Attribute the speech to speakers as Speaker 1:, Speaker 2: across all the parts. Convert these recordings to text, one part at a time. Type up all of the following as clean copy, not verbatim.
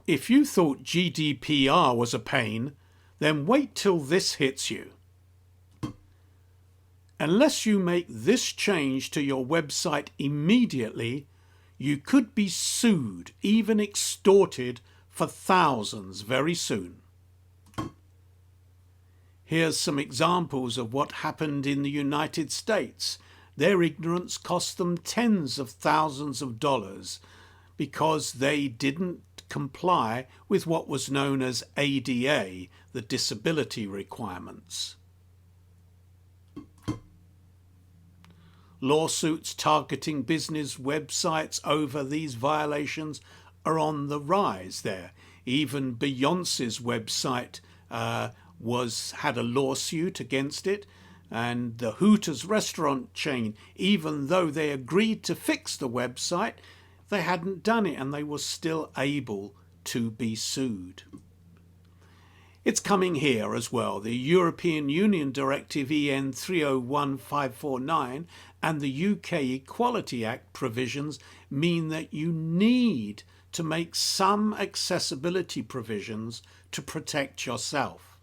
Speaker 1: If you thought GDPR was a pain, then wait till this hits you. Unless you make this change to your website immediately, you could be sued, even extorted for thousands very soon. Here's some examples of what happened in the United States. Their ignorance cost them tens of thousands of dollars because they didn't comply with what was known as ADA, the disability requirements. Lawsuits targeting business websites over these violations are on the rise there. Even Beyonce's website had a lawsuit against it, and the Hooters restaurant chain, even though they agreed to fix the website, they hadn't done it and they were still able to be sued. It's coming here as well. The European Union Directive EN 301549 and the UK Equality Act provisions mean that you need to make some accessibility provisions to protect yourself.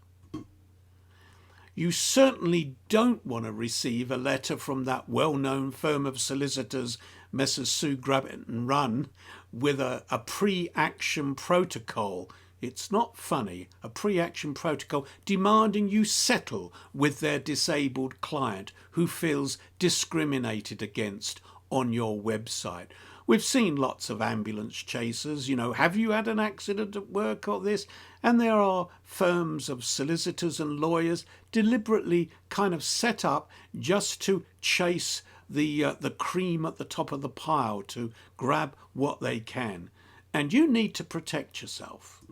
Speaker 1: You certainly don't want to receive a letter from that well-known firm of solicitors, Messrs. Sue Grabbitt and Runn, with a pre-action protocol. It's not funny, a pre-action protocol demanding you settle with their disabled client who feels discriminated against on your website. We've seen lots of ambulance chasers, have you had an accident at work or this? And there are firms of solicitors and lawyers deliberately kind of set up just to chase the cream at the top of the pile, to grab what they can. And you need to protect yourself.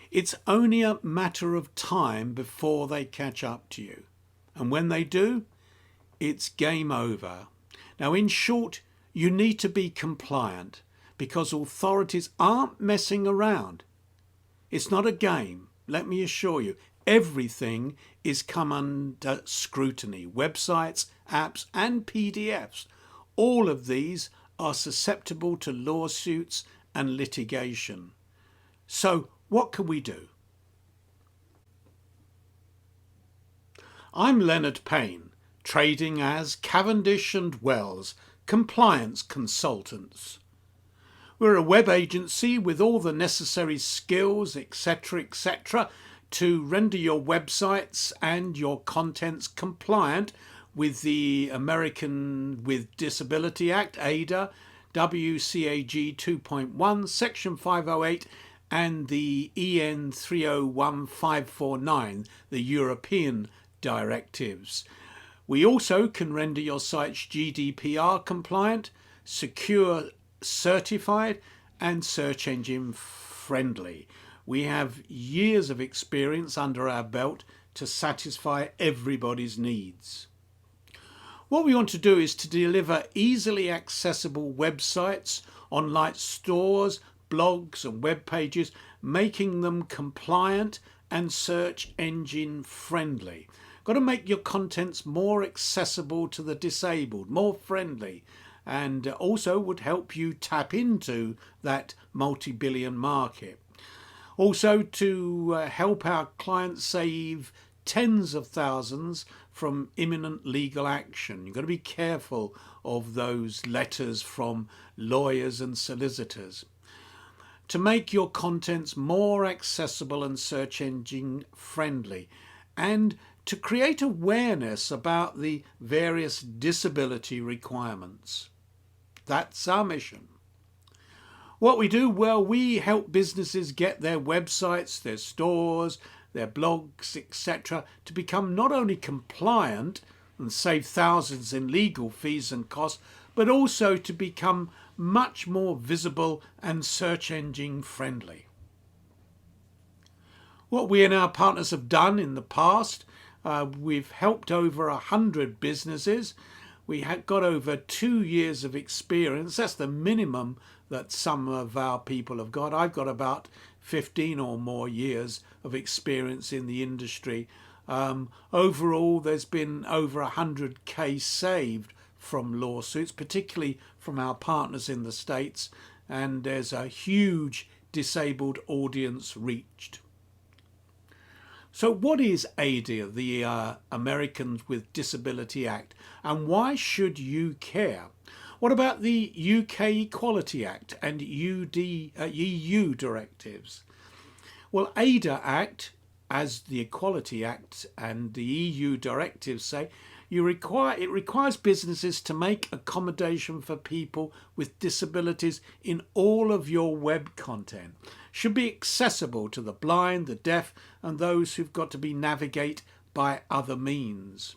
Speaker 1: It's only a matter of time before they catch up to you. And when they do, it's game over. Now, in short, you need to be compliant because authorities aren't messing around. It's not a game, let me assure you. Everything is come under scrutiny. Websites, apps, and PDFs. All of these are susceptible to lawsuits and litigation. So, what can we do? I'm Leonard Payne, trading as Cavendish & Wells Compliance Consultants. We're a web agency with all the necessary skills, etc., to render your websites and your contents compliant with the American with Disability Act, ADA, WCAG 2.1, Section 508, and the EN 301549, the European directives. We also can render your sites GDPR compliant, secure certified, and search engine friendly. We have years of experience under our belt to satisfy everybody's needs. What we want to do is to deliver easily accessible websites, online stores, blogs and web pages, making them compliant and search engine friendly. Got to make your contents more accessible to the disabled, more friendly, and also would help you tap into that multi-billion market. Also to help our clients save tens of thousands from imminent legal action. You've got to be careful of those letters from lawyers and solicitors. To make your contents more accessible and search engine friendly, and to create awareness about the various disability requirements. That's our mission. What we do, well, we help businesses get their websites, their stores, their blogs, etc. to become not only compliant and save thousands in legal fees and costs, but also to become much more visible and search engine friendly. What we and our partners have done in the past, we've helped over 100 businesses. We have got over 2 years of experience. That's the minimum that some of our people have got. I've got about 15 or more years of experience in the industry. Overall, there's been over 100K saved from lawsuits, particularly from our partners in the States. and there's a huge disabled audience reached. So what is ADA, the Americans with Disability Act, and why should you care? What about the UK Equality Act and EU directives? Well, ADA Act, as the Equality Act and the EU directives say, it requires businesses to make accommodation for people with disabilities in all of your web content. Should be accessible to the blind, the deaf, and those who've got to be navigate by other means.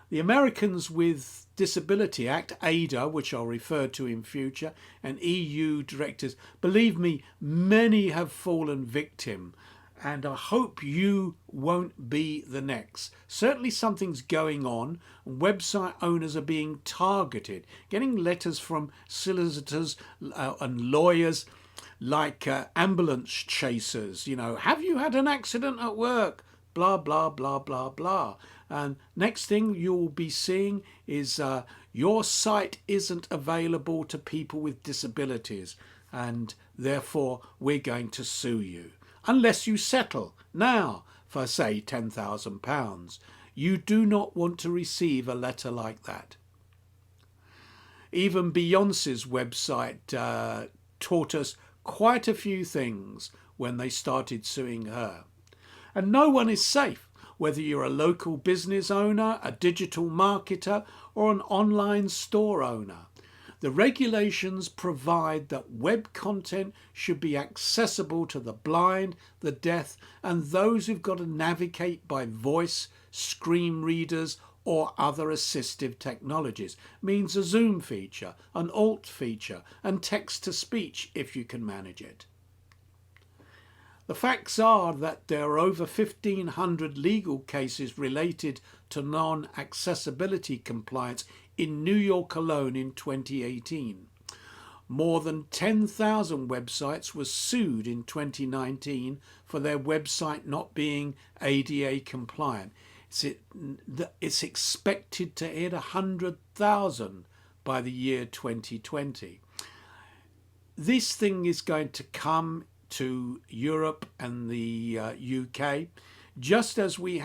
Speaker 1: The Americans with Disability Act, ADA, which I'll refer to in future, and EU directives, believe me, many have fallen victim, and I hope you won't be the next. Certainly something's going on. Website owners are being targeted, getting letters from solicitors and lawyers like ambulance chasers. You know, have you had an accident at work? Blah, blah, blah, blah, blah. And next thing you'll be seeing is your site isn't available to people with disabilities, and therefore we're going to sue you. Unless you settle now for, say, £10,000. You do not want to receive a letter like that. Even Beyonce's website taught us quite a few things when they started suing her. And no one is safe, whether you're a local business owner, a digital marketer, or an online store owner. The regulations provide that web content should be accessible to the blind, the deaf, and those who've got to navigate by voice, screen readers, or other assistive technologies. Means a zoom feature, an alt feature, and text-to-speech if you can manage it. The facts are that there are over 1,500 legal cases related to non-accessibility compliance in New York alone in 2018. More than 10,000 websites were sued in 2019 for their website not being ADA compliant. It's expected to hit 100,000 by the year 2020. This thing is going to come to Europe and the UK, just as we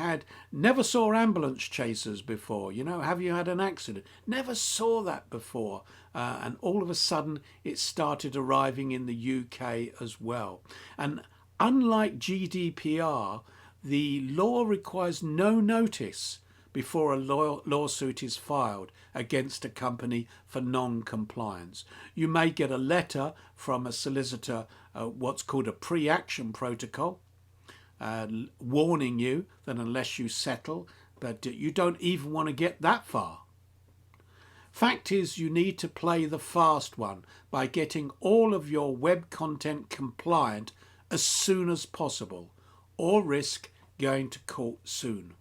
Speaker 1: never saw ambulance chasers before. You know, have you had an accident? Never saw that before. And all of a sudden it started arriving in the UK as well. And unlike GDPR, the law requires no notice before a lawsuit is filed against a company for non-compliance. You may get a letter from a solicitor, what's called a pre-action protocol, warning you that unless you settle, but you don't even want to get that far. Fact is, you need to play the fast one by getting all of your web content compliant as soon as possible, or risk going to court soon.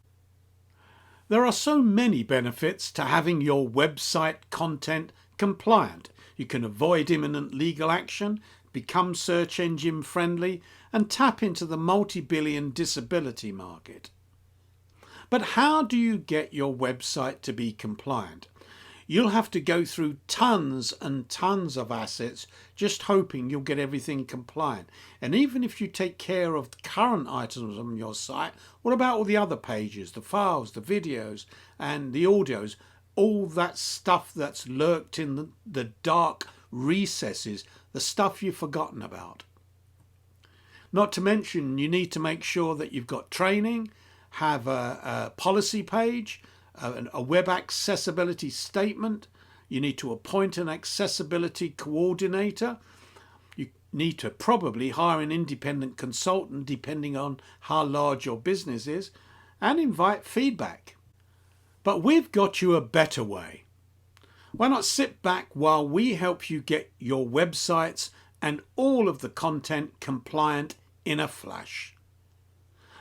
Speaker 1: There are so many benefits to having your website content compliant. You can avoid imminent legal action, become search engine friendly, and tap into the multi-billion disability market. But how do you get your website to be compliant? You'll have to go through tons and tons of assets just hoping you'll get everything compliant. And even if you take care of the current items on your site, what about all the other pages, the files, the videos and the audios, all that stuff that's lurked in the dark recesses, the stuff you've forgotten about? Not to mention, you need to make sure that you've got training, have a policy page, a web accessibility statement. You need to appoint an accessibility coordinator. You need to probably hire an independent consultant depending on how large your business is, and invite feedback. But we've got you a better way. Why not sit back while we help you get your websites and all of the content compliant in a flash?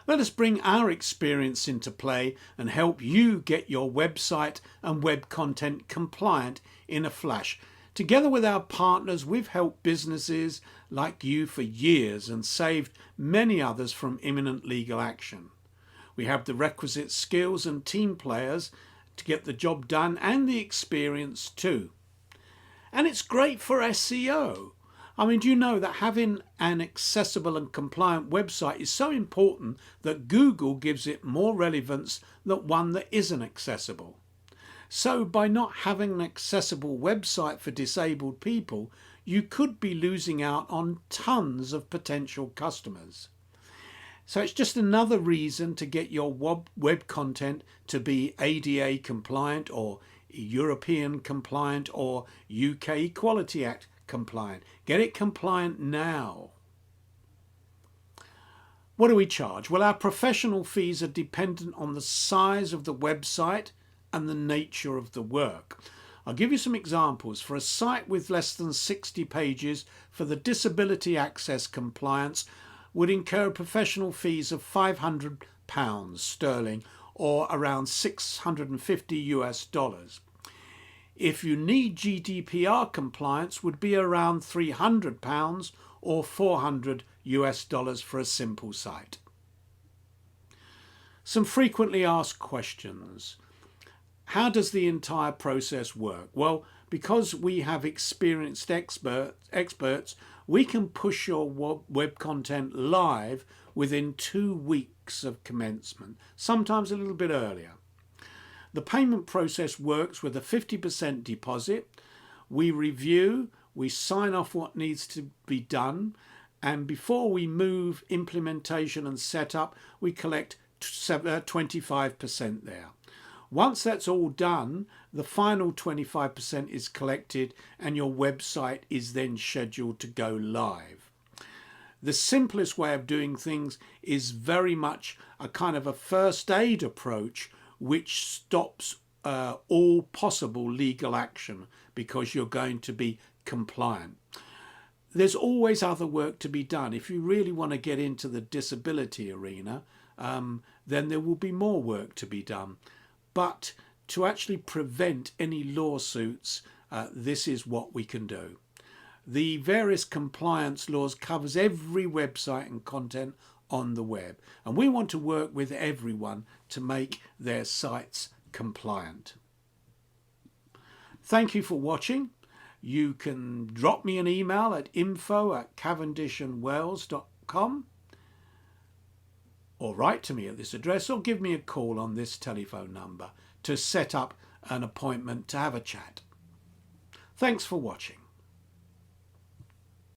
Speaker 1: Let us bring our experience into play and help you get your website and web content compliant in a flash. Together with our partners, we've helped businesses like you for years and saved many others from imminent legal action. We have the requisite skills and team players to get the job done, and the experience too. And it's great for SEO. I mean, do you know that having an accessible and compliant website is so important that Google gives it more relevance than one that isn't accessible? So by not having an accessible website for disabled people, you could be losing out on tons of potential customers. So it's just another reason to get your web content to be ADA compliant or European compliant or UK Equality Act compliant. Get it compliant now. What do we charge? Well, our professional fees are dependent on the size of the website and the nature of the work. I'll give you some examples. For a site with less than 60 pages for the disability access compliance would incur professional fees of £500 sterling or around $650 US. If you need GDPR compliance, would be around £300 or $400 US for a simple site. Some frequently asked questions. How does the entire process work? Well, because we have experienced experts, we can push your web content live within 2 weeks of commencement, sometimes a little bit earlier. The payment process works with a 50% deposit. We review, we sign off what needs to be done, and before we move implementation and setup, we collect 25% there. Once that's all done, the final 25% is collected and your website is then scheduled to go live. The simplest way of doing things is very much a kind of a first aid approach, which stops all possible legal action because you're going to be compliant. There's always other work to be done. If you really want to get into the disability arena, then there will be more work to be done. But to actually prevent any lawsuits, this is what we can do. The various compliance laws covers every website and content on the web, and we want to work with everyone to make their sites compliant. Thank you for watching. You can drop me an email at info@cavendishandwells.com or write to me at this address or give me a call on this telephone number to set up an appointment to have a chat. Thanks for watching.